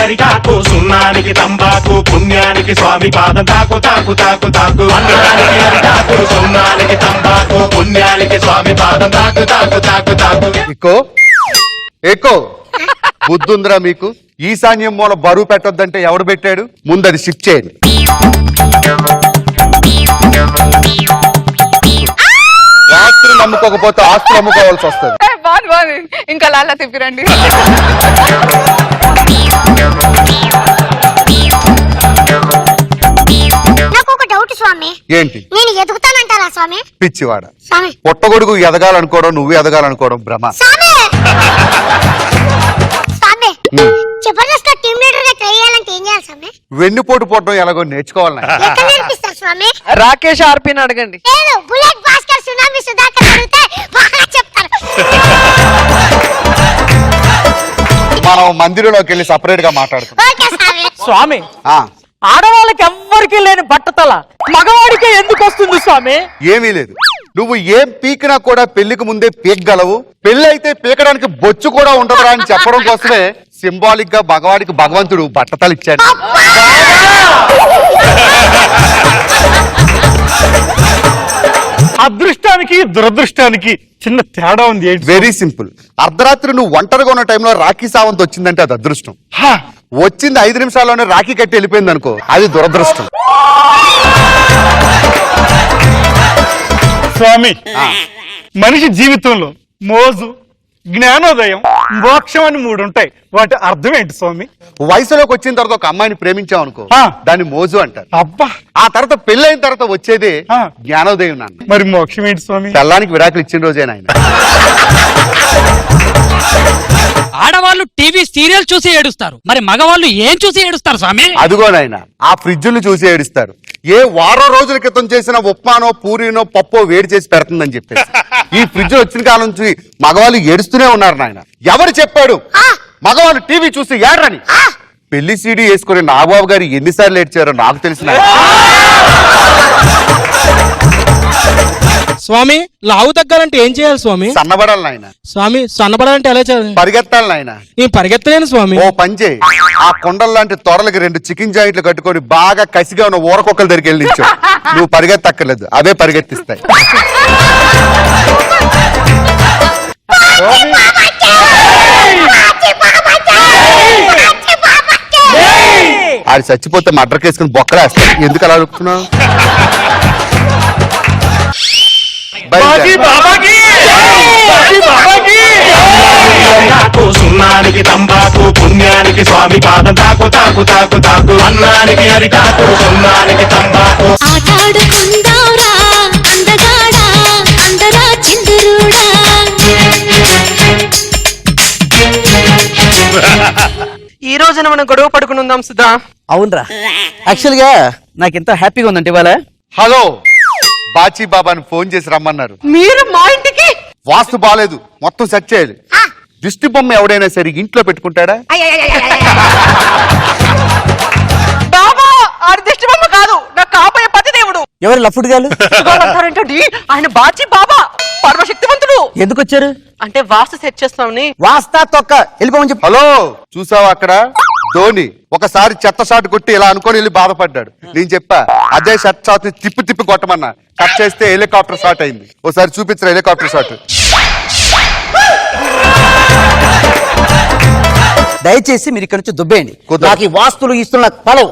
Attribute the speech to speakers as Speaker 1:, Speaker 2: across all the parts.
Speaker 1: అరిటాకు సున్నానికి తంబాకు పుణ్యానికి స్వామి పాదం తాకు తాకు తాకు తాకు అన్నానికి అరిటాకు సున్నానికి తంబాకు పుణ్యానికి స్వామి పాదం తాకు తాకు తాకు తాకు.
Speaker 2: ఎక్కువ బుద్ధుందిరా మీకు? ఈశాన్యం మూల బరువు పెట్టొద్దంటే ఎవడు పెట్టాడు? ముందు అది షిఫ్ట్ చేయండి. ఆస్తులు నమ్ముకోకపోతే ఆస్తులు అమ్ముకోవాల్సి వస్తుంది.
Speaker 3: ఇంకా లాలా తిప్పిరండి.
Speaker 4: నాకు ఒక డౌట్ స్వామి.
Speaker 2: ఏంటి?
Speaker 4: నేను ఎదుగుతానంటారా స్వామి?
Speaker 2: పిచ్చివాడ,
Speaker 4: స్వామి
Speaker 2: పొట్టగొడుగు ఎదగాలనుకోవడం నువ్వు ఎదగాలనుకోవడం భ్రమ.
Speaker 4: స్వామి స్వామి జబర్దస్త్ టీమ్ లీడర్ గా ట్రై చేయాలంటే ఏం చేయాలి స్వామి?
Speaker 2: వెన్నుపోటు పోవడం ఎలాగో నేర్చుకోవాలి.
Speaker 4: ఎక్కడ నేర్పిస్తారు స్వామి?
Speaker 3: రాకేష్ ఆర్పిని అడగండి.
Speaker 4: లేదు, బుల్లెట్ భాస్కర్ సునామీ సుధాకర్ అడిగితే బాగా చెప్తారు.
Speaker 2: మనం మందిరంలోకి వెళ్ళి సపరేట్ గా మాట్లాడుతున్నాం.
Speaker 4: ఓకే స్వామి.
Speaker 5: స్వామి, ఆడవాళ్ళకి ఎవ్వరికి లేని బట్టతల మగవాడికే ఎందుకు వస్తుంది స్వామి?
Speaker 2: ఏమీ లేదు, నువ్వు ఏం పీకినా కూడా పెళ్లికి ముందే పీకగలవు. పెళ్లి అయితే పీకడానికి బొచ్చు కూడా ఉండదురా అని చెప్పడం కోసమే సింబాలిక్ గా మగవాడికి భగవంతుడు బట్టతలు ఇచ్చాడు.
Speaker 5: అదృష్టానికి దురదృష్టానికి చిన్న తేడా ఉంది.
Speaker 2: Very simple. అర్ధరాత్రి నువ్వు ఒంటరిగా ఉన్న టైంలో రాఖీ సావంత్ వచ్చిందంటే అది అదృష్టం. వచ్చింది 5 నిమిషాల్లోనే రాఖీ కట్టి వెళ్ళిపోయింది అనుకో, అది దురదృష్టం.
Speaker 5: స్వామి, మనిషి జీవితంలో మోజు, జ్ఞానోదయం, మోక్షం అని 3 ఉంటాయి. వాటి అర్థం ఏంటి స్వామి?
Speaker 2: వయసులోకి వచ్చిన తర్వాత ఒక అమ్మాయిని ప్రేమించావు అనుకో, దాన్ని మోజు అంటారు.
Speaker 5: అబ్బా,
Speaker 2: ఆ తర్వాత పెళ్ళైన తర్వాత వచ్చేదే జ్ఞానోదయం. నాన్న,
Speaker 5: మరి మోక్షం ఏంటి స్వామి?
Speaker 2: పెళ్ళానికి విడాకులు ఇచ్చిన రోజే నాయన.
Speaker 6: ఆడవాళ్ళు టీవీ సీరియల్ చూసి ఏడుస్తారు, మరి మగవాళ్ళు ఏం చూసి ఏడుస్తారు స్వామి?
Speaker 2: అదిగో నాయన, ఆ ఫ్రిడ్జ్లు చూసి ఏడుస్తారు. ఏ వారం రోజుల క్రితం చేసిన ఉప్మానో పూరీనో పప్పో వేడి చేసి పెడుతుందని చెప్పేసి ఈ ఫ్రిడ్జ్ వచ్చిన కాలం నుంచి మగవాళ్ళు ఏడుస్తూనే ఉన్నారు నాయన. ఎవరు చెప్పాడు మగవాళ్ళు టీవీ చూసి ఏడరని? పెళ్లి సీడీ వేసుకుని నాగబాబు గారు ఎన్నిసార్లు ఏడ్చారో నాకు తెలిసిన.
Speaker 7: స్వామి, లావు తగ్గాలంటే ఏం చేయాలి స్వామి?
Speaker 2: సన్నబడాలి నాయన.
Speaker 7: స్వామి, సన్నబడాలంటే ఎలా చేయాలి?
Speaker 2: పరిగెత్తాలి నాయన.
Speaker 7: నేను పరిగెత్తలేను స్వామి.
Speaker 2: ఓ పంచే, ఆ కొండల లాంటి తొరలకి 2 చికెన్ జాయింట్లు కట్టుకొని బాగా కసిగా ఉన్న ఊరకొక్కల దగ్గరికి వెళ్ళి నిల్చో. నువ్వు పరిగెత్తక్కర్లేదు, అవే పరిగెత్తిస్తాయి. ఆడి చచ్చిపోతే మర్డర్ కేసుకుని బొక్కలేస్తాడు. ఎందుకు అలా అడుగుతున్నావు?
Speaker 1: సున్నానికి తంబాకు పుణ్యానికి స్వామి పాదం తాకు తాకు తాకు తాకు అన్నానికి అరిటాకు సున్నానికి తంబాకు.
Speaker 3: ఈ రోజున మనం గొడవ పడుకుని ఉందాం సుధా.
Speaker 5: అవునరా, యాక్చువల్ గా నాకు ఎంత హ్యాపీగా ఉందంటే ఇవాళ.
Speaker 2: హలో, బాచీ బాబాని ఫోన్ చేసి రమ్మన్నారు.
Speaker 3: మీరు మా ఇంటికి?
Speaker 2: వాస్తు బాలేదు, మొత్తం సెట్ చేయాలి. దిష్టి బొమ్మ ఎవడైనా సరే ఇంట్లో పెట్టుకుంటాడా?
Speaker 3: బాబా, ఆడి దిష్టి బొమ్మ కాదు, నాకు కాబోయే పతి దేవుడు.
Speaker 5: ఎవరు లఫ్డ్ గారు?
Speaker 3: అంటారేంటండి, ఆయన బాచి బాబా పరమశక్తివంతుడు.
Speaker 5: ఎందుకు వచ్చారు?
Speaker 3: అంటే వాస్తు సెట్ చేస్తామని.
Speaker 5: వాస్తా తొక్క వెళ్ళిపోమని చెప్పు.
Speaker 2: హలో, చూసావా అక్కడ ధోని ఒకసారి చెత్త షాట్ కొట్టి ఇలా అనుకొని వెళ్ళి బాధపడ్డాడు. నేను చెప్పా అదే షర్ట్ షాట్ తిప్పి తిప్పి కొట్టమన్నా. కట్ చేస్తే హెలికాప్టర్ షాట్ అయింది. ఒకసారి చూపించిన హెలికాప్టర్ షాట్.
Speaker 5: దయచేసి మీరు ఇక్కడ నుంచి దుబ్బేయండి. నాకు ఈ వాస్తులు ఇస్తున్న పలవు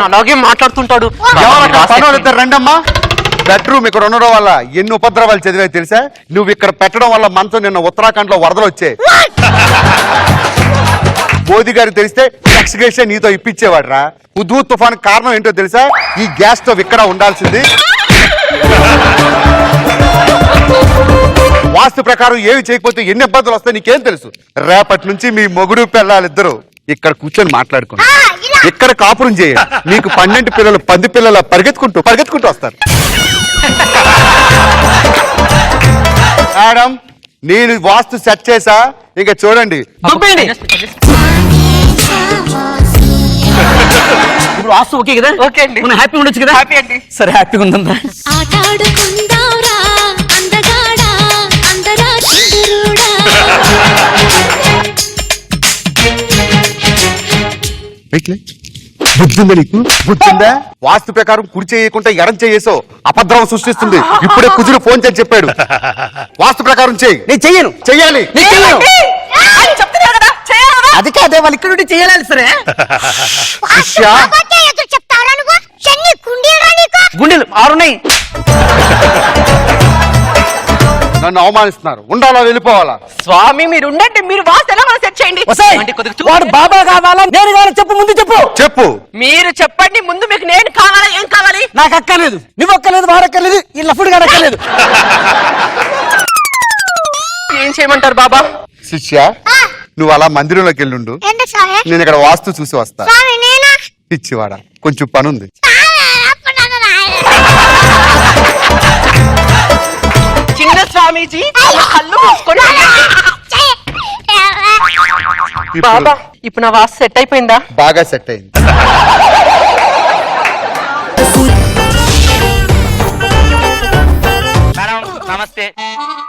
Speaker 3: అలాగే మాట్లాడుతుంటాడు.
Speaker 2: రండమ్మా. బెడ్రూమ్ ఇక్కడ ఉండడం వల్ల ఎన్ని ఉపద్రవాలు చదివాయి తెలుసా? నువ్వు ఇక్కడ పెట్టడం వల్ల మనతో నిన్న ఉత్తరాఖండ్ లో వరదలు వచ్చాయి. మోదీ గారికి తెలిస్తే ఎక్స్గ్రేషన్ నీతో ఇప్పించేవాడు రా. హుదూ తుఫాన్ కారణం ఏంటో తెలుసా? ఈ గ్యాస్ స్టవ్ ఇక్కడ ఉండాల్సింది. వాస్తు ప్రకారం ఏవి చేయకపోతే ఎన్ని ఇబ్బందులు వస్తాయి నీకేం తెలుసు? రేపటి నుంచి మీ మొగుడు పిల్లలిద్దరూ ఇక్కడ కూర్చొని మాట్లాడుకోండి. ఇక్కడ కాపురం చేయండి. మీకు 12 పిల్లలు 10 పిల్లల పరిగెత్తుకుంటూ వస్తారు. మేడం, నేను వాస్తు సెట్ చేసా, ఇంకా చూడండి.
Speaker 5: ఇప్పుడు వాస్తు ఓకే కదా?
Speaker 3: ఓకే అండి.
Speaker 5: మనం హ్యాపీ ఉండొచ్చు కదా?
Speaker 3: హ్యాపీ అండి.
Speaker 5: సరే, హ్యాపీగా ఉందా?
Speaker 2: వెయిట్లే. బుద్ధిందా నీకు? బుద్ధిందా? వాస్తు ప్రకారం కుడి చేయకుండా ఎడం చేయేసో అపద్రవం సృష్టిస్తుంది. ఇప్పుడే కుజుడు ఫోన్ చేసి చెప్పాడు. వాస్తు ప్రకారం చేయి.
Speaker 8: నేను చెయ్యను.
Speaker 2: చెయ్యాలి.
Speaker 3: అని చెప్తున్నా కదా చేయాలా?
Speaker 8: అది కాదే వాళ్ళు ఇక్కడ నుండి చెయ్యాలి సరే.
Speaker 2: శిష్య
Speaker 4: ఎదురు చెప్తావురా నువ్వు? చెన్ని కుండీరా నీకు?
Speaker 8: గుండెలు 6 ఉన్నాయి.
Speaker 2: నన్ను అవమానిస్తున్నారు. ఉండాలా వెళ్ళిపోవాలా?
Speaker 3: స్వామి మీరు ఉండండి, మీరు వాస్తు ఎలా సెట్ చేయండి.
Speaker 8: ఒసేయ్, వాడు బాబా కావాలా నేను కావాలా చెప్పు, ముందు చెప్పు.
Speaker 2: చెప్పు.
Speaker 3: మీరు చెప్పండి ముందు, మీకు నేను కావాలా ఏం కావాలి?
Speaker 8: నాకు అక్కర్లేదు, నువ్వు అక్కర్లేదు, వాడక్కర్లేదు, ఈ లఫుడు గారు అక్కర్లేదు.
Speaker 3: ఏం చేయమంటారు బాబా?
Speaker 2: శిష్య నువ్వు అలా మందిరంలోకి వెళ్ళుండు.
Speaker 4: ఎందుకు స్వామి?
Speaker 2: నేను ఇక్కడ వాస్తు చూసి వస్తా.
Speaker 4: స్వామి నేనా?
Speaker 2: పిచ్చివాడా, కొంచెం పనుంది.
Speaker 3: చిన్న స్వామీజీ కళ్ళు మూసుకొని బాబా ఇప్పుడు నా వాస్తు సెట్ అయిపోయిందా?
Speaker 2: బాగా సెట్ అయింది.
Speaker 9: మేడం నమస్తే.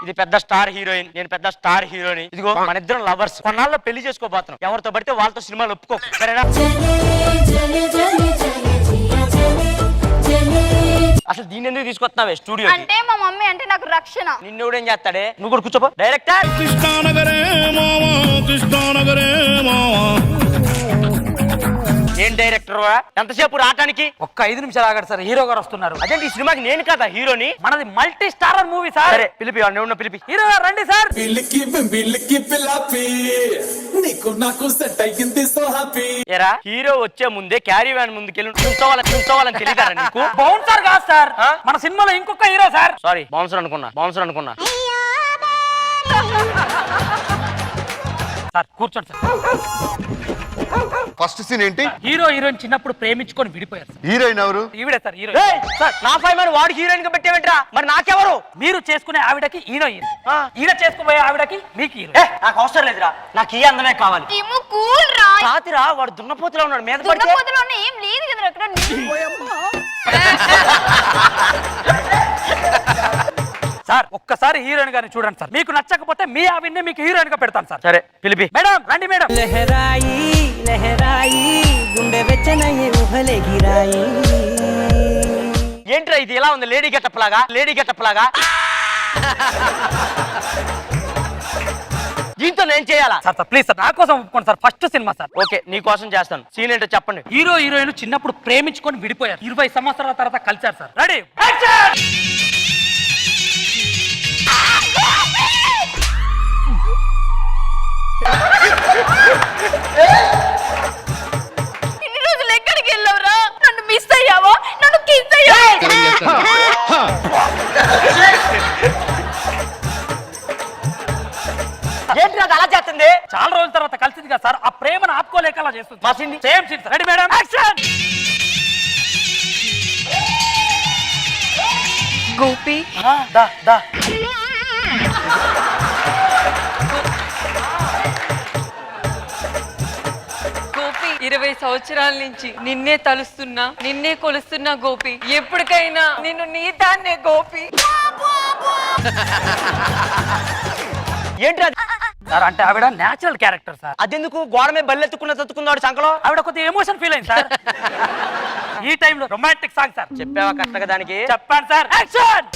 Speaker 9: ఇది పెద్ద స్టార్ హీరోయిన్, నేను పెద్ద స్టార్ హీరోని. ఇదిగో మన ఇద్దరం లవర్స్, కొన్నాళ్ళలో పెళ్లి చేసుకోబోతున్నాం. ఎవరితో పడితే వాళ్ళతో సినిమాలు ఒప్పుకో, సరేనా? అసలు దీన్ని ఎందుకు తీసుకొస్తున్నావే స్టూడియో?
Speaker 10: అంటే మా మమ్మీ అంటే నాకు రక్షణ.
Speaker 9: నిన్నెవడేం చేస్తాడే? నువ్వు కూడా కూర్చోపో. డైరెక్టర్ ఏం డైరెక్టర్ ఎంతసేపు రావటానికి?
Speaker 6: ఒక్క 5 నిమిషాలు ఆగాడు సార్, హీరో గారు వస్తున్నారు.
Speaker 9: అదేంటి ఈ సినిమాకి నేను కదా హీరోని?
Speaker 6: మనది మల్టీ స్టారర్ మూవీ సార్.
Speaker 9: సరే పిలిపి, ఉన్న పిలిపి.
Speaker 6: హీరో గారు రండి సార్.
Speaker 9: ఏరా హీరో వచ్చే ముందే క్యారీ వ్యాన్ ముందుకెళ్ళి కూర్చోవాలని తెలియదారా నీకు?
Speaker 6: బౌన్సర్ కాదు సార్, మన సినిమాలో ఇంకొక హీరో సార్.
Speaker 9: సారీ బౌన్సర్ అనుకున్నా.
Speaker 6: సార్ కూర్చోండి సార్.
Speaker 2: ఫస్ట్ సీన్ ఏంటి?
Speaker 6: హీరో హీరోయిన్ చిన్నప్పుడు ప్రేమించుకొని విడిపోయారు సార్.
Speaker 2: హీరోయిన్ ఎవరు?
Speaker 6: ఈవిడే సార్ హీరో.
Speaker 9: సార్ నా ఫైవ్ మరి వాడు హీరోయిన్ గా పెట్టేవిట్రా, మరి నాకెవరు?
Speaker 6: మీరు చేసుకునే ఆవిడకి హీరోయిన్, ఈడ చేసుకోబోయే ఆవిడకి మీకు హీరో.
Speaker 9: నాకు అవసరం లేదురా, నాకు ఈ అందమే కావాలి.
Speaker 10: టిము కూల్ రా.
Speaker 9: రాతిరా వాడు దున్నపోతులో ఉన్నాడు, మీద పడితే
Speaker 10: దున్నపోతులోనే ఏం లేదు కదా అక్కడ.
Speaker 6: సార్ ఒక్కసారి హీరోయిన్ గారిని చూడండి సార్, మీకు నచ్చకపోతే మీ ఆవిడ్ని మీకు హీరోయిన్ గా పెడతాను సార్.
Speaker 9: సరే పిలిపి.
Speaker 6: మేడం రండి మేడం.
Speaker 8: లహరాయి లహరాయి గుండె వెచ్చనయ్యే ఊహలే గిరాయి.
Speaker 9: ఏంట్రా ఇది ఎలా ఉంది? లేడీ గెటప్ లాగా దీంతో నేను చేయాలా?
Speaker 6: సార్ సార్ ప్లీజ్ సార్, నా కోసం ఒప్పుకోండి sir, first cinema sir.
Speaker 9: Okay నీ కోసం చేస్తాను. సీన్ ఏంటో చెప్పండి.
Speaker 6: హీరో హీరోయిన్ చిన్నప్పుడు ప్రేమించుకొని విడిపోయారు, 20 సంవత్సరాల తర్వాత కలిశారు సార్. రెడీ?
Speaker 10: ఇన్ని రోజులు ఎక్కడికి వెళ్ళావురా? నన్ను మిస్ అయ్యావా? నన్ను కిస్ అయ్యావా?
Speaker 9: ఏంటి అది అలా చేస్తుంది?
Speaker 6: చాలా రోజుల తర్వాత కలిసింది కదా సార్, ఆ ప్రేమను ఆపుకోలేక అలా చేస్తుంది.
Speaker 9: మా scene
Speaker 6: same scene. Ready madam? Action.
Speaker 10: Gopi
Speaker 6: దా
Speaker 10: గోపి 20 సంవత్సరాల నుంచి నిన్నే తలుస్తున్నా, నిన్నే కొలుస్తున్నా గోపి. ఎప్పటికైనా నిన్ను నీ దాన్నే గోపి.
Speaker 9: ఏంటి అది?
Speaker 6: సార్ అంటే ఆవిడ నేచురల్ క్యారెక్టర్ సార్.
Speaker 9: అదెందుకు గోడ మీద బల్లెత్తుకున్న చదువుకున్నాడు సంకలో?
Speaker 6: ఆవిడ కొద్దిగా ఎమోషన్ ఫీల్ అయింది సార్. ఈ టైంలో రొమాంటిక్ సాంగ్ సార్.
Speaker 9: చెప్పావా కరెక్ట్గా దానికి?
Speaker 6: చెప్పాను సార్. యాక్షన్.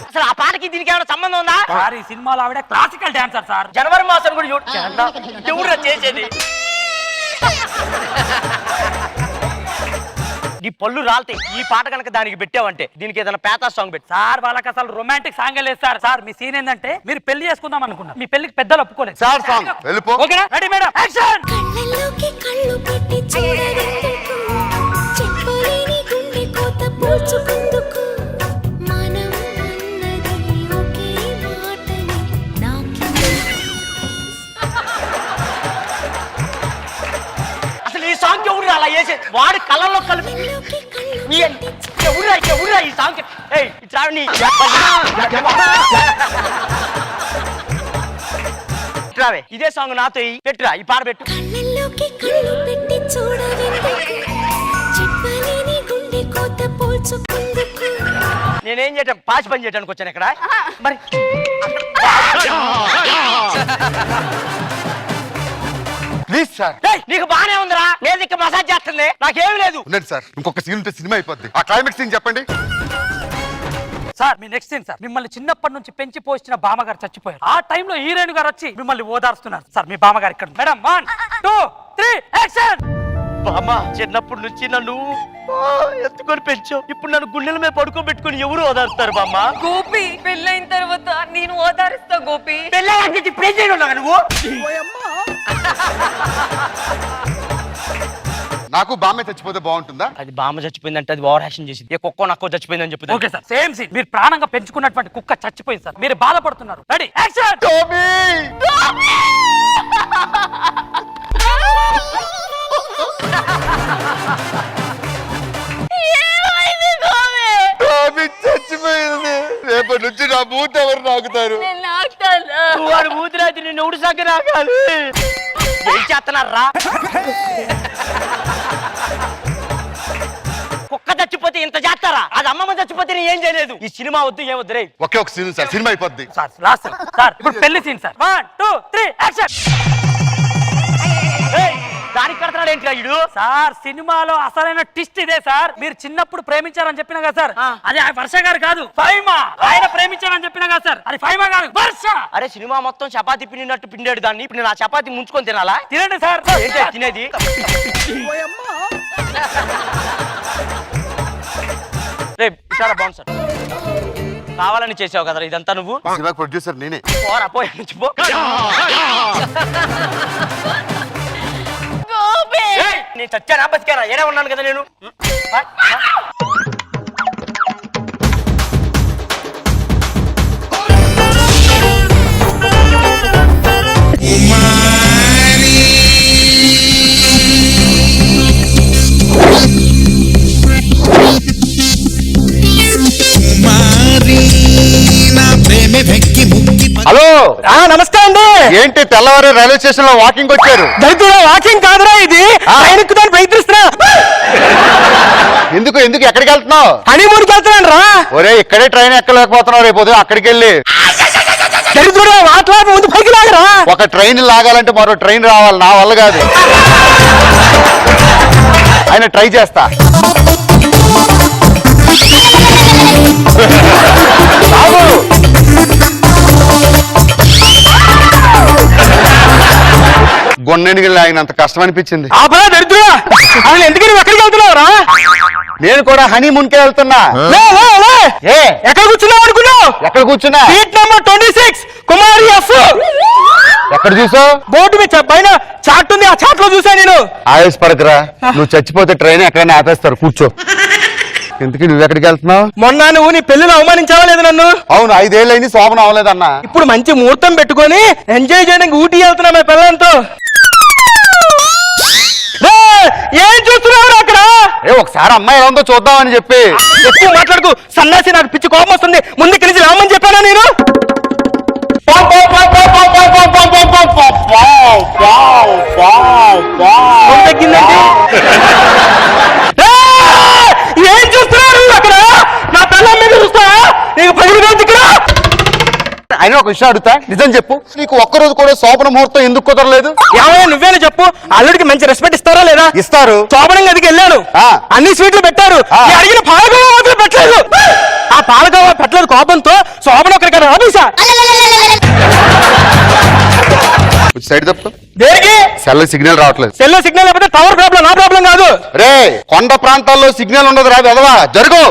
Speaker 9: అసలు ఆ పాటకి దీనికి ఏమైనా సంబంధం ఉందా?
Speaker 6: సార్ ఈ సినిమాలో ఆవిడ క్లాసికల్ డాన్సర్ సార్.
Speaker 9: జనవరి మాసం కూడా ఎవరు చేసేది? నీ పళ్ళు రాలితే ఈ పాట కనుక దానికి పెట్టావంటే దీనికి ఏదైనా పేతా సాంగ్ పెట్టు.
Speaker 6: సార్ వాళ్ళకి అసలు రొమాంటిక్ సాంగ్ లేదు సార్. సార్ మీ సీన్ ఏంటంటే మీరు పెళ్లి చేసుకుందాం అనుకున్నారు, మీ పెళ్లికి పెద్దలు ఒప్పుకోలేదు
Speaker 2: సార్ సాంగ్ వెళ్ళిపో.
Speaker 6: ఓకేనా? Ready madam? యాక్షన్.
Speaker 4: కళ్ళల్లోకి కళ్ళు పెట్టి చూడగందుకు చెప్పలేని గుండె కోత పూడ్చుకుందుకు మనం అన్నది ఒకే మాటని నాకి.
Speaker 9: అసలు ఈ సాంగ్ ఎవరు అలా చేసే? వాడి కళ్ళల్లో కలిపి ఎవరురా ఈ సాంగ్? రావే ఇదే సాంగ్ నాతో పెట్టురా, ఈ పాట పెట్టు.
Speaker 4: కళ్ళల్లోకి కళ్ళు పెట్టి చూడగందుకు చెప్పలేని గుండె కోత పూడ్చుకుందుకు.
Speaker 9: నేనేం చేయటం పాచి పని చేయడానికి వచ్చాను ఇక్కడ మరి
Speaker 2: ప్లీజ్ సార్.
Speaker 9: ఏయ్, నీకు బానే ఉందిరా నేను ఇక్కడ మసాజ్ చేస్తుంది నాకేమీ లేదు.
Speaker 2: ఉండండి సార్, ఇంకొక సీన్ ఉంటే సినిమా అయిపోద్ది. ఆ క్లైమాక్స్ సీన్ చెప్పండి.
Speaker 6: సార్ మీ నెక్స్ట్ సీన్ సార్, మిమ్మల్ని చిన్నప్పటి నుంచి పెంచి పోసిన బామ్మగారు చచ్చిపోయారు. ఆ టైంలో హీరోయిన్ గారు వచ్చి మిమ్మల్ని ఓదారుస్తున్నారు. సార్ మీ బామ్మగారు ఇక్కడ మేడం 1 2 3 యాక్షన్.
Speaker 9: బామ్మ చిన్నప్పటి నుంచి నన్ను ఎత్తుకొని పెంచావు. ఇప్పుడు నన్ను గుండెల మీద పడుకోబెట్టుకుని ఎవరు ఓదారుస్తారు బామ్మ?
Speaker 10: గోపి పెళ్ళైన తర్వాత నేను ఓదారిస్తా గోపి.
Speaker 9: పెళ్ళి ప్రెగ్నెంట్ ఉన్నావు నువ్వు.
Speaker 2: నాకు బామ్మే చచ్చిపోతే బాగుంటుందా?
Speaker 9: అది బామ్మ చచ్చిపోయిందంటే అది ఓవర్ యాక్షన్ చేసింది. ఏ కుక్క నక్కో చచ్చిపోయిందని చెప్తుంది.
Speaker 6: Okay sir same scene. మీరు ప్రాణంగా పెంచుకున్నటువంటి కుక్క చచ్చిపోయింది సార్, మీరు బాధపడుతున్నారు. Ready action.
Speaker 2: చచ్చిపోయింది. రేపటి నుంచి నా మూత ఎవరు నాకుతారు?
Speaker 9: వాడు మూతిరాతి నిన్ను ఎవడు సగ్గ నాకాలి. ఏం చేస్తున్నారా? కుక్క చచ్చిపోతే ఇంత చేస్తారా? అది అమ్మమ్మ చచ్చిపోతే నేను ఏం చేయలేదు. ఈ సినిమా వద్దు ఏమొద్దు రే.
Speaker 2: ఒకే ఒక సీన్ సార్, సినిమా అయిపోద్ది.
Speaker 6: సార్ లాస్ట్ సార్, ఇప్పుడు పెళ్లి సీన్ సార్. 1 2 3 యాక్షన్.
Speaker 9: దానికి కడతాడు ఏంటి ఇడు?
Speaker 6: సార్ సినిమాలో అసలైన ట్విస్ట్ ఇదే సార్. మీరు చిన్నప్పుడు ప్రేమించారని చెప్పినా కదా సార్, అది వర్ష గారు కాదు ఫైమా. ఆయన ప్రేమించారని చెప్పినా కదా సార్, అది ఫైమా కాదు వర్ష.
Speaker 9: అరే సినిమా మొత్తం చపాతీ పిండినట్టు పిండాడు దాన్ని. ఇప్పుడు నేను ఆ చపాతీ ముంచుకొని తినాలా?
Speaker 6: తినండి సార్.
Speaker 9: ఏంటి తినేది? రే చాలా బాగుంది సార్. కావాలని చేసావు కదరా ఇదంతా నువ్వు?
Speaker 2: సినిమా ప్రొడ్యూసర్ నేనే.
Speaker 9: పోరా పోయి నుంచి పో. ఏయ్, నేను చచ్చానా బతికానా? ఏడే ఉన్నాను కదా నేను.
Speaker 2: హలో,
Speaker 8: నమస్తే అండి.
Speaker 2: ఏంటి తెల్లవారు రైల్వే స్టేషన్ లో వాకింగ్ వచ్చారు?
Speaker 8: దళితుల వాకింగ్ కాదురా ఇది. ఆయనకు ప్రయత్నిస్తున్నా.
Speaker 2: ఎందుకు ఎందుకు ఎక్కడికి వెళ్తున్నావు?
Speaker 8: హనీమూన్కి వెళ్తున్నాను రా.
Speaker 2: ఒరే ఇక్కడే ట్రైన్ ఎక్కలేకపోతున్నావు, రేపు ఉదయం అక్కడికి వెళ్ళి
Speaker 8: దళితుడు మాట్లాడి ముందు పైకి లాగరా.
Speaker 2: ఒక ట్రైన్ లాగాలంటే మరో ట్రైన్ రావాలి, నా వల్ల కాదు. ఆయన ట్రై చేస్తా. గొన్నెనికి లాగినంత కష్టం అనిపించింది.
Speaker 8: ఎందుకని ఎక్కడికి వెళ్తున్నావురా?
Speaker 2: నేను కూడా హనీమూన్ కే వెళ్తున్నా.
Speaker 8: ఎక్కడ కూర్చున్నావు అనుకున్నావు?
Speaker 2: ఎక్కడ కూర్చున్నా?
Speaker 8: సీట్ నంబర్ 26 కుమారి ఎఫ్.
Speaker 2: ఎక్కడ చూసావు?
Speaker 8: బోర్డు మీద పైన చాట్ ఉంది, ఆ చాట్ లో చూసా నేను.
Speaker 2: ఆవేశపడకురా, నువ్వు చచ్చిపోతే ట్రైన్ ఎక్కడైనా ఆపేస్తారు, కూర్చో. ఎందుకు నువ్వు ఎక్కడికి వెళ్తున్నావు?
Speaker 8: మొన్న నువ్వు నీ పెళ్లిలో అవమానించావా లేదు నన్ను?
Speaker 2: అవును, 5 ఏళ్ళు అయింది, శోభన అవ్వలేదన్నా.
Speaker 8: ఇప్పుడు మంచి ముహూర్తం పెట్టుకొని ఎంజాయ్ చేయడానికి ఊటీ వెళ్తున్నా మా పిల్లలతో. ఏం చూస్తున్నావు అక్కడ?
Speaker 2: ఒకసారి అమ్మాయి ఎలా ఉందో చూద్దామని చెప్పి.
Speaker 8: ఎక్కువ మాట్లాడుకు సన్నాసి, నాకు పిచ్చి కోపం వస్తుంది. ముందు కలిసి రామని చెప్పానా నేను? తగ్గిందండి. ఏం చూస్తున్నారు అక్కడ? నా పిల్లల మీద చూస్తా నీకు పది ఇక్కడ.
Speaker 2: అయినా ఒక విషయం అడుగుతా, నిజం చెప్పు, నీకు ఒక్కరోజు కూడా శోభన ముహూర్తం ఎందుకు కుదరలేదు?
Speaker 8: ఏమైనా నువ్వేనా చెప్పు. అల్లుడికి మంచి రెస్పెక్ట్ ఇస్తారా లేదా?
Speaker 2: ఇస్తారు.
Speaker 8: శోభనం గదికి వెళ్ళాను, అన్ని స్వీట్లు పెట్టారు, అడిగిన పాలకోవా మాత్రం పెట్టలేదు. ఆ పాలకోవా పెట్టలేదు కోపంతో శోభన ఒకరికైనా ఆఫీసా.
Speaker 2: సైడ్ తప్పు.
Speaker 8: దేనికి?
Speaker 2: సెల్ సిగ్నల్ రావట్లేదు.
Speaker 8: సెల్ సిగ్నల్ లేకపోతే టవర్ ప్రాబ్లం, నా ప్రాబ్లం కాదు.
Speaker 2: రే కొండ ప్రాంతాల్లో సిగ్నల్ ఉండదు రా వెదవా, జరుగు.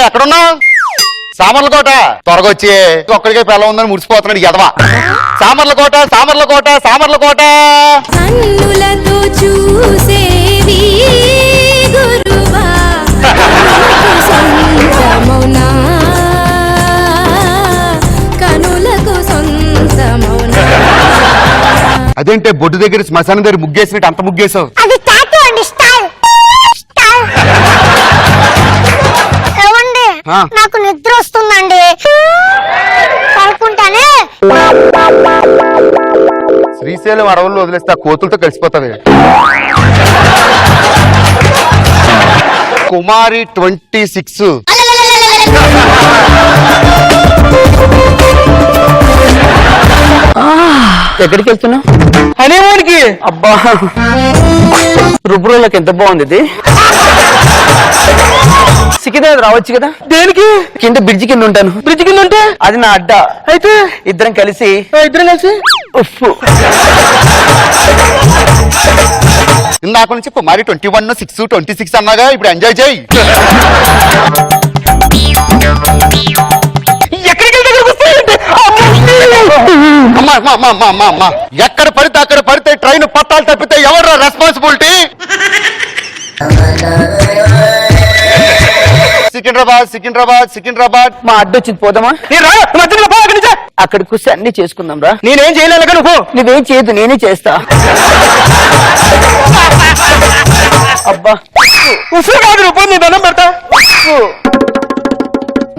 Speaker 2: ఎక్కడున్నావు? సామర్లకోట. త్వరగా వచ్చి ఒక్కడికే పిల్ల ఉందని ముడిసిపోతున్నాడు ఎదవా. సామర్లకోట సామర్లకోట సామర్లకోట.
Speaker 4: కన్నులతో చూసేది గురువా, సొంతమౌనా, కనులకు సొంతమౌనా.
Speaker 2: అదేంటే బొడ్డు దగ్గర శ్మశానం దగ్గర ముగ్గేసినట్టు అంత ముగ్గేసావు?
Speaker 4: అది టాటూ అండి, స్టైల్. ఏమండి, నాకు నిద్ర వస్తుందండి, పడుకుంటానే.
Speaker 2: శ్రీశైలం అడవుల్లో వదిలేస్తే ఆ కోతులతో కలిసిపోతావే. కుమారి 26.
Speaker 8: ఎక్కడికి వెళ్తున్నావు? హనీమూన్కి. అబ్బా రుబ్రోళ్ళకి ఎంత బాగుంది ఇది. సికింద్రాబాద్ రావచ్చు కదా. దేనికి? కింద బ్రిడ్జి కింద ఉంటాను. బ్రిడ్జి కింద ఉంటే అది నా అడ్డ. అయితే ఇద్దరం కలిసి ఉఫ్ఫు.
Speaker 2: ఇందాక నుంచి కుమారి 21, 6, 26 అన్నాగా, ఇప్పుడు ఎంజాయ్ చేయి. అమ్మా, ఎక్కడ పడితే అక్కడ పడితే ట్రైన్ పట్టాలు తప్పితే ఎవరు రెస్పాన్సిబిలిటీ? సికింద్రాబాద్.
Speaker 8: మా అడ్డొచ్చింది, పోదామా? అక్కడికి వస్తే అన్ని చేసుకుందాం రా. నేనేం చేయలేక నువ్వేం చేయదు, నేనే చేస్తా. అబ్బా ఉఫ్ కాదు, రూపం నీ దండం పెడతా.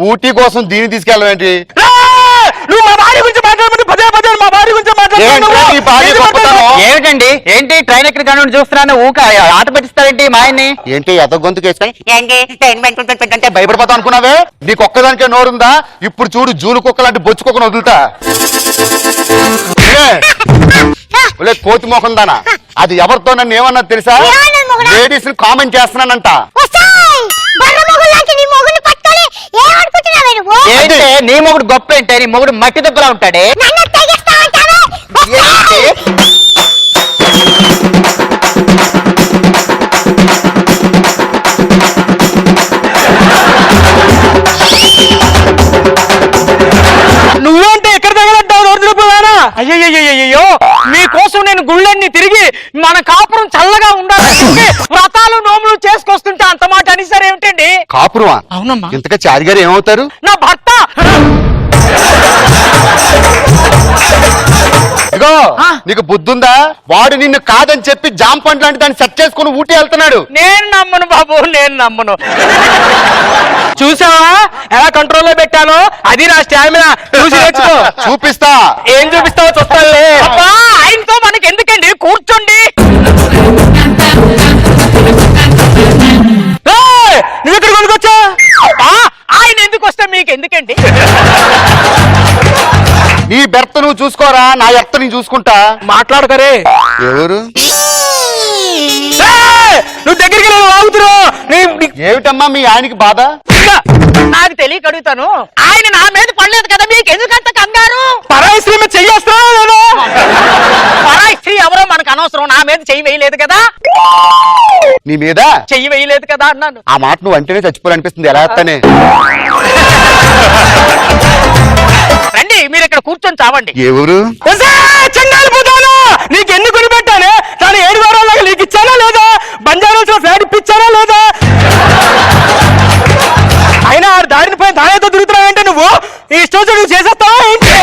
Speaker 2: ఊటీ కోసం దీన్ని తీసుకెళ్ళవేంటి?
Speaker 8: నువ్వు మా భార్య గురించి మాట్లాడమంటే పదే మా భార్య గురించి ఏమిటండి? ఏంటి ట్రైన్ ఎక్కడ కానీ చూస్తున్నాను, ఊక ఆట పెట్టిస్తారేంటి మా ఆయన్ని?
Speaker 2: ఏంటి ఎద గొంతుకు వేసుకొని భయపడిపోతావు అనుకున్నావే? నీకు ఒక్కదానికే నోరుందా? ఇప్పుడు చూడు, జూలు కుక్క లాంటి బొచ్చు కుక్కను వదులుతా. కోతి మోహన్ దానా, అది ఎవరితో నన్ను ఏమన్నా తెలుసా? లేడీస్ కామెంట్ చేస్తున్నానంట.
Speaker 8: ఏంటి నీ మొగుడు గొప్ప ఏంటే? నీ మొగుడు మట్టి దెబ్బలా ఉంటాడే. నువ్వేంటే ఎక్కడ తగలంటావు? అయ్యయ్యో మీకోసం నేను గుళ్ళన్నీ తిరిగి మన కాపురం చల్లగా ఉండాలని వ్రతాలు నోములు చేసుకొస్తుంటే అంత మాట అనిసారు ఏమిటండి?
Speaker 2: కాపురమా?
Speaker 8: అవునమ్మా.
Speaker 2: ఇంతగా చారి గారు ఏమవుతారు?
Speaker 8: నా భర్త.
Speaker 2: ఇగో నీకు బుద్ధుందా? వాడు నిన్ను కాదని చెప్పి జామ్ పండు లాంటి దాన్ని సెట్ చేసుకుని ఊటీ వెళ్తున్నాడు.
Speaker 8: నేను నమ్మను బాబు, నేను నమ్మను. చూసావా ఎలా కంట్రోల్లో పెట్టాను? అది నా స్టామినా. చూసి నేర్చుకో.
Speaker 2: చూపిస్తా.
Speaker 8: ఏం చూపిస్తావో చూస్తానులే. అబ్బా ఆయనతో మనకి ఎందుకండి, కూర్చోండి. నువ్వు ఇక్కడ కొనుక్కొచ్చా? ఆయన ఎందుకు వస్తా మీకు ఎందుకండి?
Speaker 2: నీ బెర్త నువ్వు చూసుకోరా, నా ఎర్త నేను చూసుకుంటా.
Speaker 8: మాట్లాడకరే.
Speaker 2: ఎవరు?
Speaker 8: నువ్వు దగ్గరికి ఆగుతున్నావు.
Speaker 2: ఏమిటమ్మా మీ ఆయనకి బాధ?
Speaker 8: నాకు తెలియక అడుగుతాను. ఆయన నా మీద పడలేదు కదా, మీకు ఎందుకంత కంగారు? పరాయి స్త్రీ మీద చెయ్యేస్తారా నేను? పరాయి స్త్రీ ఎవరో మనకు అనవసరం. నా మీద చెయ్యి వేయలేదు కదా.
Speaker 2: నీ మీద
Speaker 8: చెయ్యి వేయలేదు కదా అన్నాను.
Speaker 2: ఆ మాట నువ్వు అంటేనే చచ్చిపోవాలనిపిస్తుంది. ఎలా వస్తానే?
Speaker 8: రండి మీరు ఇక్కడ కూర్చొని చావండి.
Speaker 2: ఎవరు?
Speaker 8: చెంగాలి పోతాను. నీకు ఎన్ని కొని పెట్టాను? తను 7 వారాలు నీకు ఇచ్చానా లేదా? బంజారాలో ఫ్లాట్ ఇప్పించానా లేదా? అయినా ఆరు దారిని పోయి దానితో తిరుగుతున్నావంటే నువ్వు ఈ స్టోర్ నువ్వు చేసేస్తావా ఏంటి?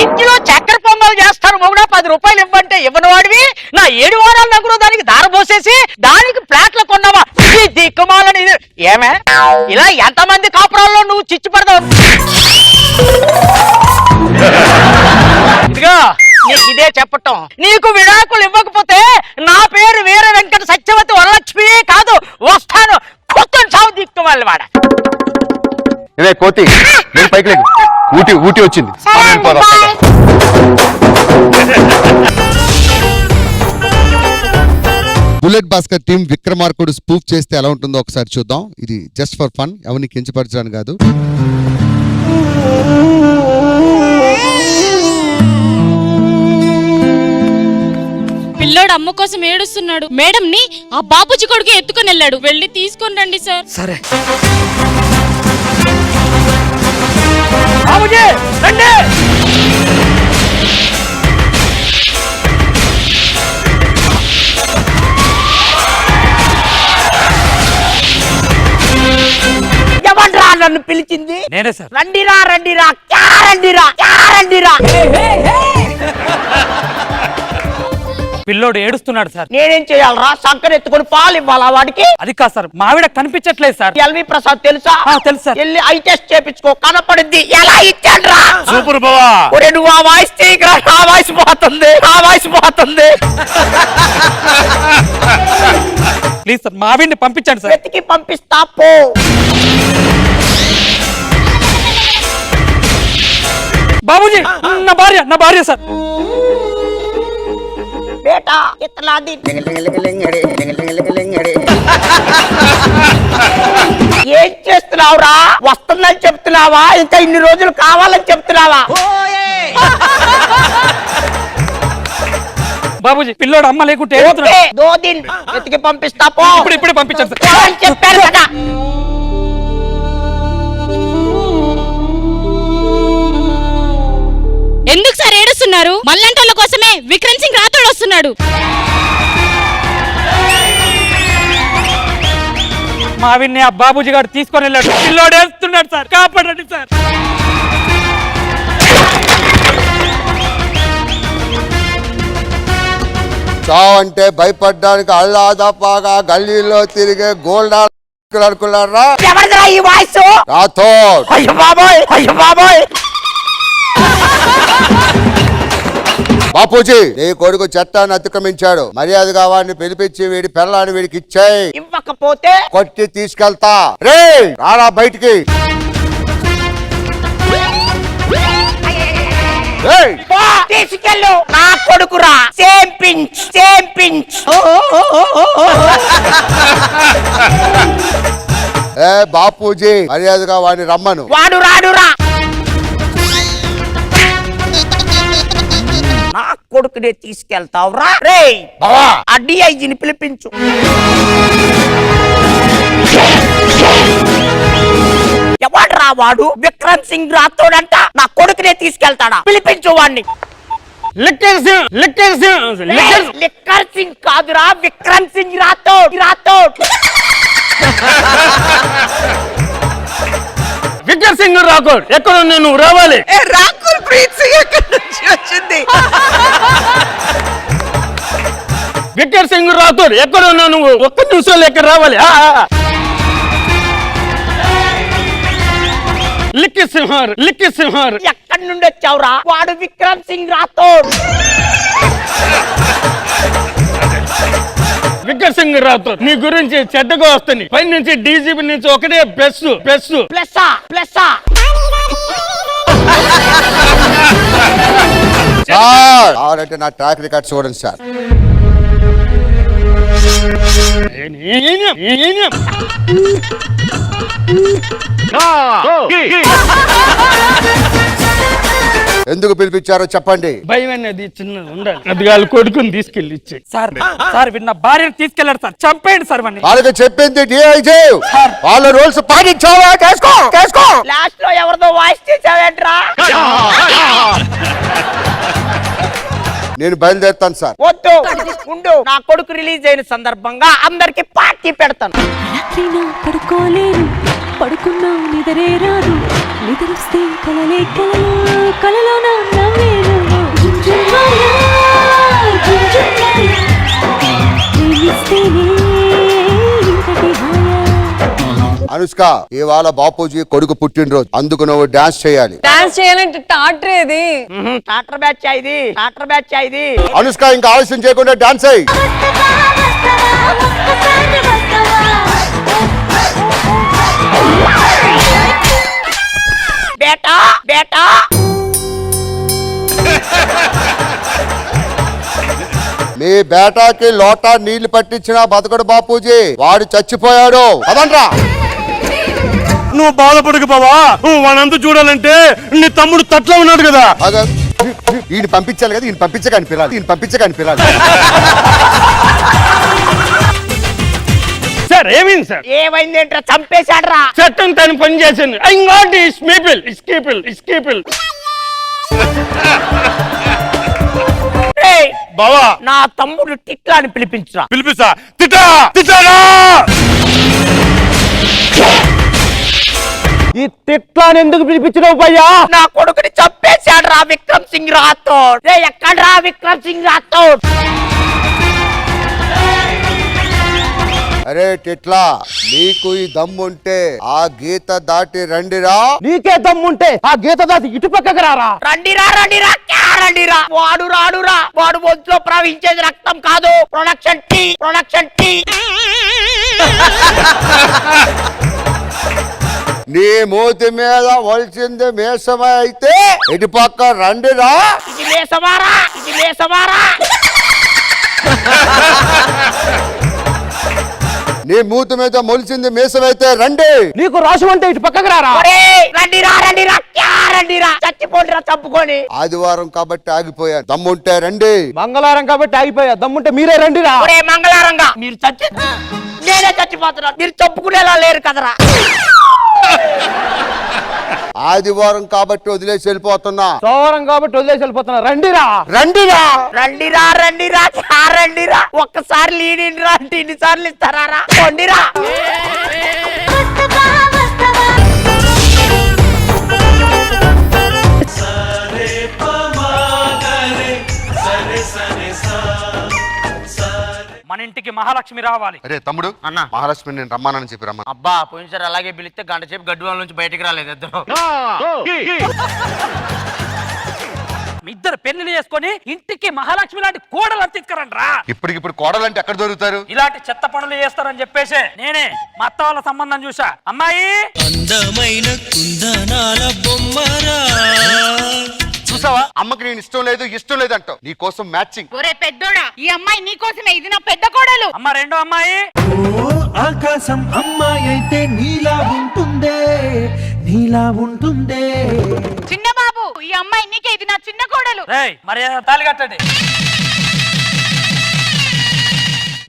Speaker 8: ఇంట్లో చక్కెర పొంగలు చేస్తాను మొగుడా, 10 రూపాయలు ఇవ్వంటే ఇవ్వని వాడివి. నా 7 వారాల నగురు దానికి దార పోసేసి దానికి ఫ్లాట్లు కొన్నావా? దిక్కుమాలని ఏమే ఇలా ఎంతమంది కాపురాల్లో నువ్వు చిచ్చు పడతావు? ఇదిగో నీకు ఇదే చెప్పటం. నీకు విడాకులు ఇవ్వకపోతే నా పేరు వీర వెంకట సత్యవతి వరలక్ష్మి కాదు. వస్తాను కూర్చొని చావు దిక్కుమాలి వాడ.
Speaker 2: ఇదే కోతి, నేను పైకి లేదు. ఊటీ వచ్చింది. బుల్లెట్ భాస్కర్ టీం విక్రమార్కుడు స్పూఫ్ చేస్తే ఎలా ఉంటుందో ఒకసారి చూద్దాం. ఇది జస్ట్ ఫర్ ఫన్, ఎవరిని కించపరచడానికి కాదు.
Speaker 10: పిల్లోడు అమ్మ కోసం ఏడుస్తున్నాడు. మేడం ని ఆ బాబుజీ కొడుకు ఎత్తుకొని వెళ్ళాడు. వెళ్ళి తీసుకొని రండి సార్.
Speaker 8: సరే బాబుజీ రండి. ఎవడ్రా నన్ను పిలిచింది?
Speaker 6: నేనే సార్.
Speaker 8: రండిరా రండిరా రండిరా రండిరా.
Speaker 6: పిల్లోడు ఏడుస్తున్నాడు సార్.
Speaker 8: నేనేం చేయాలరా? సంకర ఎత్తుకొని పాలు ఇవ్వాలా వాడికి?
Speaker 6: అది కాదు సార్, మావిడ కనిపించట్లేదు సార్.
Speaker 8: ఎల్వి ప్రసాద్ తెలుసా?
Speaker 6: తెలుసు సార్.
Speaker 8: వెళ్ళి ఐ టెస్ట్ చేపించుకో, కనపడింది. ఎలా ఇచ్చాడ్రా?
Speaker 1: సూపర్ బావా.
Speaker 8: ఒరే నువ్వు ఆ వాయిస్ తీయకరా, ఆ వాయిస్ పోతుంది.
Speaker 6: ప్లీజ్ సార్ మావిడిని పంపించండి సార్.
Speaker 8: వెతికి పంపిస్తా పో.
Speaker 6: బాబూజీ నా భార్య సార్.
Speaker 8: బేటా ఇట్లా ఏం చేస్తున్నావురా? వస్తుందని చెప్తున్నావా, ఇంకా ఇన్ని రోజులు కావాలని చెప్తున్నావా?
Speaker 6: బాబూజీ పిల్లోడు అమ్మ లేకుంటే
Speaker 8: వెతికి పంపిస్తా పో.
Speaker 6: ఇప్పుడే పంపించండి సార్.
Speaker 8: చెప్పాను కదా.
Speaker 4: ఎందుకు సార్ ఏడుస్తున్నారు? మల్లంటోళ్ళ కోసమే విక్రమ్ సింగ్ రాథోడ్ వస్తున్నాడు.
Speaker 6: మావిడిని ఆ బాబూజీ గారు తీసుకొని వెళ్ళాడు. పిల్లోడు వేస్తున్నాడు సార్, కాపాడండి సార్.
Speaker 2: చావంటే భయపడ్డానికి అల్లాదపాగా గల్లీలో తిరిగే గోల్డ్ అనుకున్నారా?
Speaker 8: ఎవరిదిరా ఈ వాయిస్?
Speaker 2: రాథోడ్.
Speaker 8: అయ్యో బాబోయ్, అయ్యో బాబోయ్.
Speaker 2: బాపూజీ, నీ కొడుకు చట్టాన్ని అతిక్రమించాడు. మర్యాదగా వాడిని పిలిపించి వీడి పిల్లాన్ని వీడికి ఇచ్చాయి.
Speaker 8: ఇవ్వకపోతే
Speaker 2: కొట్టి తీసుకెళ్తా. రే రారా బయటికి.
Speaker 8: తీసుకెళ్ళు. నా కొడుకురా, సేమ్ పించ్ సేమ్ పించ్.
Speaker 2: ఏ బాపూజీ, మర్యాదగా వాడిని రమ్మను.
Speaker 8: వాడు రాడురా. నా కొడుకునే తీసుకెళ్తావురా? రే ఆ డిఐజీని పిలిపించు. ఎవడ్రా వాడు? విక్రమ్ సింగ్ రాథోడ్ అంట. నా కొడుకునే తీసుకెళ్తాడా? పిలిపించు వాడిని.
Speaker 5: లిక్కర్
Speaker 8: సింగ్ కాదురా, విక్రమ్ సింగ్ రాథోడ్.
Speaker 5: విక్టర్ సింగ్ రాథోడ్ ఎక్కడ ఉన్నా నువ్వు రావాలి.
Speaker 3: రాకుల్ ప్రీత్ సింగ్ ఎక్కడి నుంచి వచ్చింది?
Speaker 5: విక్టర్ సింగ్ రాథోడ్ ఎక్కడ ఉన్నా నువ్వు ఒక్క నిమిషంలో ఎక్కడ రావాలి. లిక్కి సింహార్
Speaker 8: ఎక్కడి నుండి వచ్చావురా? వాడు విక్రమ్ సింగ్ రాథోడ్.
Speaker 5: విక్టర్ సింగ్ రాథోడ్ నీ గురించి చెడ్డగా వస్తుంది. పై నుంచి డీజీపీ నుంచి ఒకటే బెస్ట్
Speaker 2: సార్ అంటే నా ట్రాక్ రికార్డ్ చూడండి సార్. ఎందుకు పిలిపించారో చెప్పండి.
Speaker 5: భయం అనేది చిన్నది ఉండాలి. అది వాళ్ళ కొడుకుని తీసుకెళ్ళి ఇచ్చే.
Speaker 6: సార్ విన్న భార్యను తీసుకెళ్లాడు సార్. చంపేయండి సార్ వాడిని.
Speaker 2: వాళ్ళకి చెప్పింది డిఐజీ. వాళ్ళ రూల్స్ పాటించావా? కేసుకో.
Speaker 8: లాస్ట్ లో ఎవరిదో వాయిస్ చేసావేంట్రా?
Speaker 2: నేను బయలుదేరుతాను సార్.
Speaker 8: వద్దు ఉండు. నా కొడుకు రిలీజ్ అయిన సందర్భంగా అందరికి పార్టీ పెడతాను.
Speaker 10: పడుకోలేను, పడుకున్నా నిద్రే రాదు. నిద్రిస్తే కలలే కలలో నవ్వేను.
Speaker 2: అనుష్క, ఇవాళ బాపూజీ కొడుకు పుట్టినరోజు, అందుకు నువ్వు డాన్స్ చేయాలి.
Speaker 10: డాన్స్ చేయాలంటే టాటర్ ఏది?
Speaker 8: టాటర్ బ్యాచ్ ఇది.
Speaker 2: అనుష్క, ఇంకా ఆలస్యం చేయకుండా డాన్స్ అయ్యి.
Speaker 8: బేటా
Speaker 2: మీ బేటాకి లోటా నీళ్లు పట్టించిన బతకడు బాపూజీ. వాడు చచ్చిపోయాడు. అదనరా.
Speaker 5: నువ్వు బాధపడకు బావా. వాడంతా చూడాలంటే నీ తమ్ముడు తట్లో ఉన్నాడు కదా.
Speaker 2: ఈయన పంపించాలి కదా. ఈయన పంపించక అనిపించాలి.
Speaker 5: సార్ ఏమైంది సార్?
Speaker 8: ఏమైంది ఏంట్రా? చంపేశాడ్రా.
Speaker 5: చట్టం తను పని చేసింది. I got escapable.
Speaker 8: బావా, నా తమ్ముడు టిట్లా అని పిలిపించరా.
Speaker 5: పిలిపిస్తా. తిట్టారా ఈ తిట్లాని ఎందుకు పిలిపించడం భయ్యా?
Speaker 8: నా కొడుకుని చంపేశాడ్రా విక్రమ్ సింగ్ రాథోడ్. ఎక్కడ్రా విక్రమ్ సింగ్ రాథోడ్?
Speaker 2: అరే టిట్లా, నీకు ఈ దమ్ముంటే ఆ గీత దాటి రండిరా.
Speaker 5: నీకే దమ్ముంటే ఆ గీత దాటి ఇటు పక్కకు రారా.
Speaker 8: రండిరా. వాడు రాడురా. వాడు ఒంట్లో ప్రవహించేది రక్తం కాదు, ప్రొడక్షన్ టీ.
Speaker 2: నీ మూతి మీద వలిసింది మేసమే అయితే ఇటు పక్క రండిరా.
Speaker 8: ఇది లేసమారా, ఇది లేసమారా.
Speaker 2: నీ మూతి మీద మొలిసింది మేసమైతే రండి.
Speaker 8: నీకు రాసు అంటే ఇటు పక్కకు రారా. రండిరా రండిరా, రండిరా, చచ్చిపోండిరా చంపుకొని.
Speaker 2: ఆదివారం కాబట్టి ఆగిపోయాను, దమ్ముంటే రండి.
Speaker 7: మంగళవారం కాబట్టి ఆగిపోయా, దమ్ముంటే మీరే రండిరా.
Speaker 8: మంగళవారంగా మీరు నేనే చచ్చిపోతున్నా, మీరు చంపుకునేలా లేరు కదరా.
Speaker 2: ఆదివారం కాబట్టి వదిలేసి వెళ్ళిపోతున్నా.
Speaker 7: సోమవారం కాబట్టి వదిలేసి వెళ్ళిపోతున్నా, రండిరా.
Speaker 2: రండిరా.
Speaker 8: రండిరా రండిరా, రండిరా. ఒక్కసారి లీడిండిరా అంటే ఇన్నిసార్లు ఇస్తారా. కొండిరా.
Speaker 6: మన ఇంటికి మహాలక్ష్మి రావాలి.
Speaker 2: అరే తమ్ముడు,
Speaker 9: అన్న.
Speaker 2: మహాలక్ష్మి నేను రమ్మానని చెప్పి రమ్మా.
Speaker 9: అబ్బా పోయినసారి అలాగే పిలిస్తే గంట సేపు గడ్డి నుంచి బయటికి రాలేదు ఇద్దరు.
Speaker 6: మీ ఇద్దరు పెళ్లి చేసుకొని ఇంటికి మహాలక్ష్మి లాంటి కోడలు తీసుకురండి రా.
Speaker 2: ఇప్పటికిప్పుడు కోడలంటే ఎక్కడ దొరుకుతారు?
Speaker 6: ఇలాంటి చెత్త పనులు చేస్తారని చెప్పేసి నేనే మా అత్త వాళ్ళ సంబంధం చూసా. అమ్మాయి
Speaker 7: అందమైన కుందనాల బొమ్మరా.
Speaker 2: చూసావా, అమ్మకి నేను ఇష్టం లేదు అంటావు. నీ కోసం మ్యాచింగ్.
Speaker 3: ఒరే పెద్దోడా, ఈ అమ్మాయి నీకోసమే, ఇది నా పెద్ద కోడలు.
Speaker 6: అమ్మ రెండో అమ్మాయి.
Speaker 7: ఆకాశం అమ్మాయి అయితే నీలా ఉంటుందే, నీలా ఉంటుందే.
Speaker 3: చిన్న బాబు, ఈ అమ్మాయి నీకే, ఇది నా చిన్న కోడలు.
Speaker 6: రేయ్ మరి తాళి కట్టండి.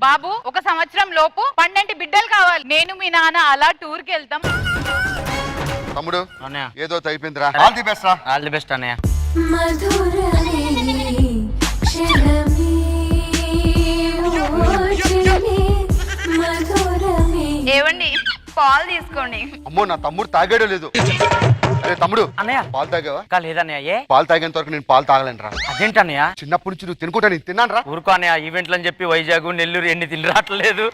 Speaker 3: బాబు, 1 సంవత్సరం లోపు 12 బిడ్డలు కావాలి. నేను మీ నాన్న అలా టూర్ కి వెళ్తాం.
Speaker 2: తమ్ముడు
Speaker 9: అన్నయ్య
Speaker 2: ఏదో అయిపోయిందిరా. ఆల్ ది బెస్ట్ రా.
Speaker 9: ఆల్ ది బెస్ట్ అన్నయ్య.
Speaker 3: ఏవండి, పాలు తీసుకోండి.
Speaker 2: అమ్మో, నా తమ్ముడు తాగాడో లేదు. అరే తమ్ముడు,
Speaker 9: అన్నయ్య
Speaker 2: పాలు తాగావా?
Speaker 9: ఇంకా లేదన్నయ్య. ఏ
Speaker 2: పాలు తాగేంత వరకు నేను పాలు తాగలేనురా.
Speaker 9: అదేంటన్నయ్య?
Speaker 2: చిన్నప్పటి నుంచి నువ్వు తినుకుంటా నేను తిన్నాను రా.
Speaker 9: ఊరుకో అన్నయ్య, ఈవెంట్లు అని చెప్పి వైజాగ్ నెల్లూరు ఎన్ని తిని రావట్లేదు.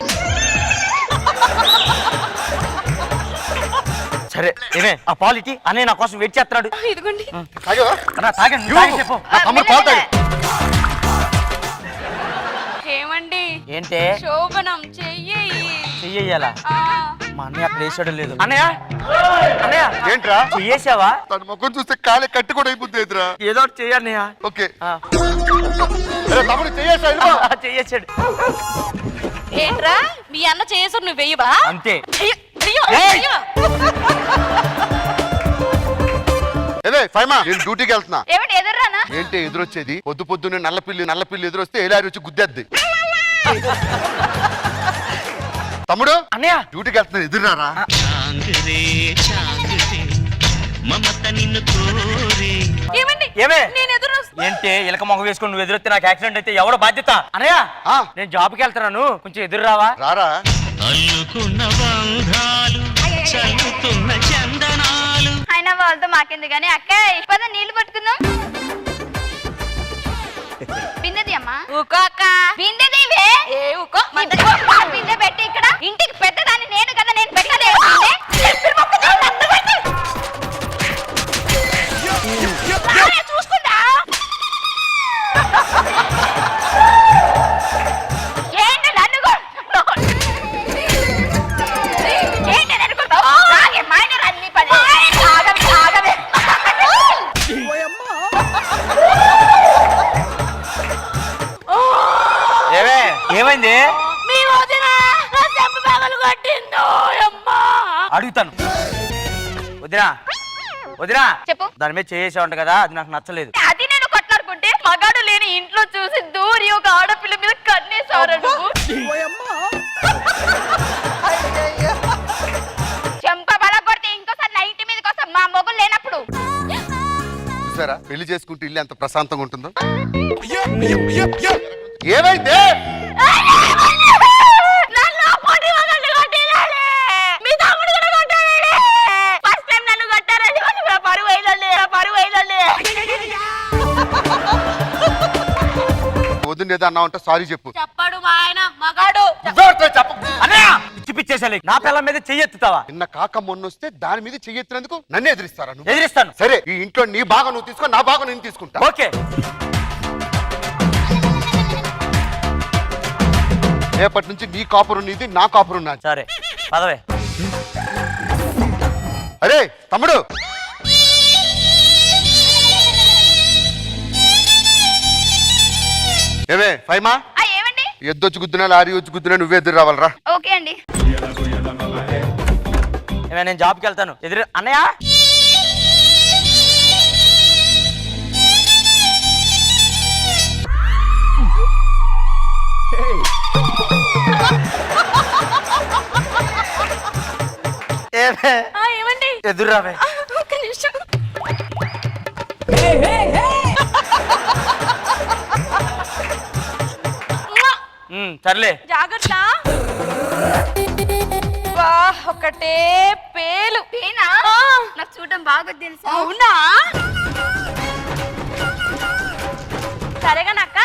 Speaker 9: సరే ఏమే ఆ పాలు ఇటీ అన్నయ్య నా కోసం వెయిట్ చేస్తున్నాడు.
Speaker 3: ఇదిగోండి.
Speaker 2: తాగావా?
Speaker 9: అన్న తాగండి, తాగి చెప్పు.
Speaker 2: నా తమ్ముడు పాలు తాగాడు.
Speaker 3: ఏమండి,
Speaker 9: ఏంటే
Speaker 3: శోభనం చెయ్యి.
Speaker 9: చెయ్యాలా? మా అన్నయ్య అక్కడ వేసాడు లేదు. అన్నయ్య అన్నయ్య
Speaker 2: ఏంట్రా?
Speaker 9: చెయ్యేసావా?
Speaker 2: తన ముఖం చూస్తే కాలే కట్టి కూడా అయిపోతుందిరా.
Speaker 9: ఏదో ఒకటి చెయ్యన్నయ్య.
Speaker 2: ఓకే. అరే తమ్ముడు చెయ్యేసా?
Speaker 9: చెయ్యేసాడు.
Speaker 3: ఏంట్రా, మీ అన్న చేసారు, నువ్వు వెయ్యవా?
Speaker 9: అంతే.
Speaker 2: ఏదే ఫైమా, నేను డ్యూటీకి వెళ్తున్నా.
Speaker 3: ఏమండి, ఎదుర్రానా?
Speaker 2: ఏంటి ఎదురొచ్చేది? పొద్దున్నే నల్లపిల్లి ఎదురొస్తే ఎలారి వచ్చి గుద్దేద్ది. తమ్ముడు
Speaker 9: అన్నయ్య
Speaker 2: డ్యూటీకి వెళ్తున్నా, ఎదురారా.
Speaker 3: ఏమండి,
Speaker 9: ఏమే
Speaker 3: నేను ఎదురు
Speaker 9: ఏంటి ఇలక మొహం వేసుకొని నువ్వు ఎదురొస్తే నాకు యాక్సిడెంట్ అయితే ఎవడో బాధ్యత? అన్నయ్య నేను జాబ్కి వెళ్తున్నాను, కొంచెం ఎదురు రావా?
Speaker 2: రారా.
Speaker 3: అయినా వాళ్ళతో మాకింది కానీ అక్క పద నీళ్లు పట్టుకుందాం. బిందెది అమ్మా. ఊకో అక్క. బిందెదివే. ఏ ఊకో. బిందె పెట్టి ఇక్కడ ఇంటికి పెద్దదాన్ని నేను కదా, నేను పెట్టలేదు. చూసుకుందా? ఏంటి నన్ను ఏంటి అనుకుంటావు? మైనర్ అన్ని పని ఆగమే ఆగమే.
Speaker 9: ఏమైంది?
Speaker 3: మీ వదిన నా చెంప పగలు కొట్టిందో అమ్మా.
Speaker 9: అడుగుతాను. వదినా వదినా
Speaker 3: చెప్పు.
Speaker 9: దాని మీద చేసావంట కదా, అది నాకు నచ్చలేదు.
Speaker 3: అది నేను కొట్లాడుకుంటే మగాడు లేని ఇంట్లో చూసి దూరి ఒక ఆడపిల్ల మీద కన్నేసారు నువ్వు. చెంప బల కొడితే ఇంకోసారి నా ఇంటి మీదకి వస్తా, మా మొగులు లేనప్పుడు.
Speaker 2: చూసారా పెళ్లి చేసుకుంటే ఇల్లు ఎంత ప్రశాంతంగా ఉంటుందో. ఏమైంది?
Speaker 3: నన్ను పొడి మగల్ని కొట్టినాడే. మీ తమ్ముడు కూడా కొట్టాడే. ఫస్ట్ టైం నన్ను కొట్టారని నా పరువు వేయలే, నా పరువు వేయలే.
Speaker 2: వద్దు ఏదో అన్నావంటే సారీ చెప్పు.
Speaker 3: చెప్పాడు మా ఆయన మగాడు.
Speaker 9: పిచ్చేసాలి, నా పిల్లల మీద చెయ్యెత్తుతావా?
Speaker 2: నిన్న కాక మొన్నొస్తే దాని మీద చెయ్యెత్తినందుకు నన్ను ఎదిరిస్తారా నువ్వు?
Speaker 9: ఎదిరిస్తాను.
Speaker 2: సరే, ఈ ఇంట్లో నీ భాగం నువ్వు తీసుకో, నా భాగం నేను తీసుకుంటా.
Speaker 9: ఓకే.
Speaker 2: రేపటి నుంచి నీ కాపురం నీది, నా కాపురం నాది.
Speaker 9: సరే పదవే.
Speaker 2: అరే తమ్ముడు, ఏమే ఫైమా,
Speaker 3: ఏమండి?
Speaker 2: ఎద్దొచ్చి గుద్దునా లారీ వచ్చి గుద్దునా నువ్వే ఎదురు రావాలరా.
Speaker 3: ఓకే అండి.
Speaker 9: నేను జాబ్కి వెళ్తాను. ఎదురు అన్నయ్య.
Speaker 3: ఏమండి?
Speaker 9: ఎదురు రావే.
Speaker 3: ఒక్క నిమిషం.
Speaker 9: సర్లే.
Speaker 3: జాగ్రత్త. ఒకటే పేలు. పేనా? నాకు చూడడం బాగా తెలుసు. అవునా? సరేగానక్క,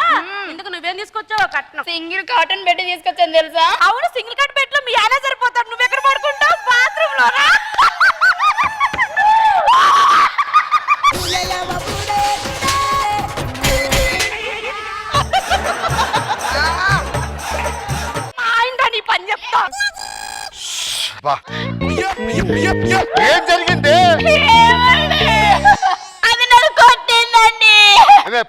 Speaker 3: ఇందుకు నువ్వేం తీసుకొచ్చావు? కట్నం సింగిల్ కాటన్ బెడ్ తీసుకొచ్చాను తెలుసా? అవును, సింగిల్ కాటన్ బెడ్ లో మీ ఆయన సరిపోతాడు. నువ్వు ఎక్కడ పడుకుంటావు? బాత్రూమ్ లోనా? నీ పని చెప్తా.
Speaker 2: ఏం జరిగింది?
Speaker 3: అది నన్ను కొట్టిందండి.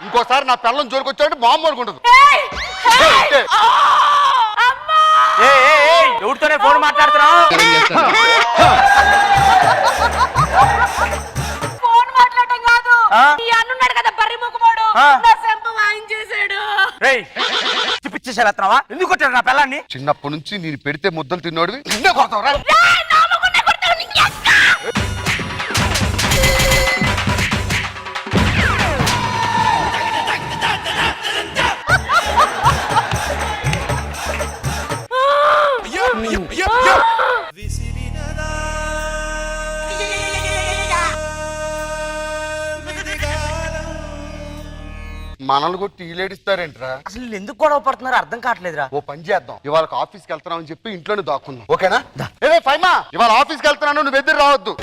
Speaker 2: ఇంకోసారి నా పిల్లని జోలికొచ్చాడంటే మామూలు ఉండదు.
Speaker 9: ఎవరితోనే ఫోన్ మాట్లాడుతున్నావు?
Speaker 3: ఫోన్ మాట్లాడటం కాదు, ఈ అన్నున్నాడు కదా బర్రి ముఖమాడు, నా సెంప వాయించేశాడు.
Speaker 9: పిచ్చిసేస్తున్నావా? ఎందుకు కొట్టాడు నా పిల్లాన్ని?
Speaker 2: చిన్నప్పటి నుంచి నేను పెడితే ముద్దలు తిన్నోడివి, నిన్నే కొడతావురా. మనల్ని కొట్టి ఈలేడిస్తారేంట్రా?
Speaker 9: అసలు ఎందుకు గొడవ పడుతున్నారు అర్థం కావట్లేదురా.
Speaker 2: ఓ పని చేద్దాం, ఇవాళ ఆఫీస్కి వెళ్తున్నావు అని చెప్పి ఇంట్లోనే దాక్కుందాం. ఓకేనా? ఏ ఫైమా, ఇవాళ ఆఫీస్కి వెళ్తున్నాను, నువ్వు ఎదురు రావద్దు.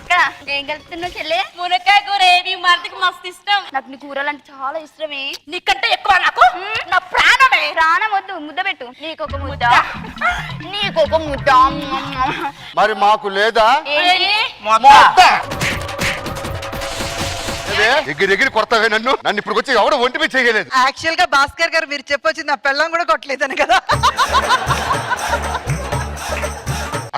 Speaker 3: అక్క, ఏం కలుపుతున్నావు చెల్లె? మునక్కాయ కూర. నీ మరిదికి మస్తు ఇష్టం. నాకు నీ కూరలు అంటే చాలా ఇష్టమే. నీకంటే ఎక్కువ నాకు. నా ప్రాణమే. ప్రాణం వద్దు, ముద్ద పెట్టు. నీకొక ముద్ద, నీకొక ముద్ద.
Speaker 2: మరి మాకు లేదా? ఎగిరి కొడతావే నన్ను. నన్ను ఇప్పుడు వచ్చి ఎవడో ఒంటి మీద చేయలేదు.
Speaker 8: యాక్చువల్ గా భాస్కర్ గారు మీరు చెప్పొచ్చింది నా పిల్లం కూడా కొట్టలేదని కదా.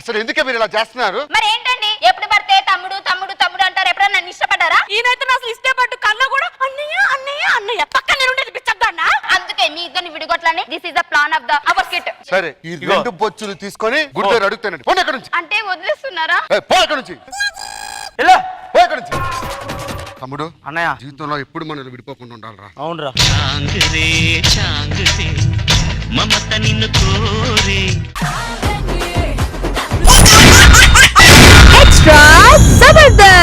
Speaker 2: అసలు ఎందుకే మీరు ఇలా చేస్తున్నారు?
Speaker 3: మరి ఏంటండి, ఎప్పుడు పడితే తమ్ముడు తమ్ముడు తమ్ముడు అంటారు? ఎప్పుడన్నా నన్ను ఇష్టపడ్డారా? ఈయనైతే అసలు ఇష్టపడ్డు కన్నా కూడా అన్నయ్య అన్నయ్య అన్నయ్య పక్కన నేను ఉండేది పిచ్చద్దాన్నా. అందుకే మీ ఇద్దరిని విడిగొట్లని. This is the plan of the our kit.
Speaker 2: సరే, ఈ రెండు బొచ్చులు తీసుకొని గుడ్డేరు అడుగుతానండి. పోనీ ఎక్కడి నుంచి.
Speaker 3: అంటే వదిలేస్తున్నారా?
Speaker 2: పో ఎక్కడి నుంచి, పో ఎక్కడి నుంచి. తమ్ముడు
Speaker 9: అన్నయ్య,
Speaker 2: జీవితంలో ఎప్పుడు మనం విడిపోకుండా ఉండాలిరా.
Speaker 9: అవునరా.
Speaker 7: మమత నిన్ను కోరే
Speaker 10: ఎక్స్ట్రా జబర్దస్త్.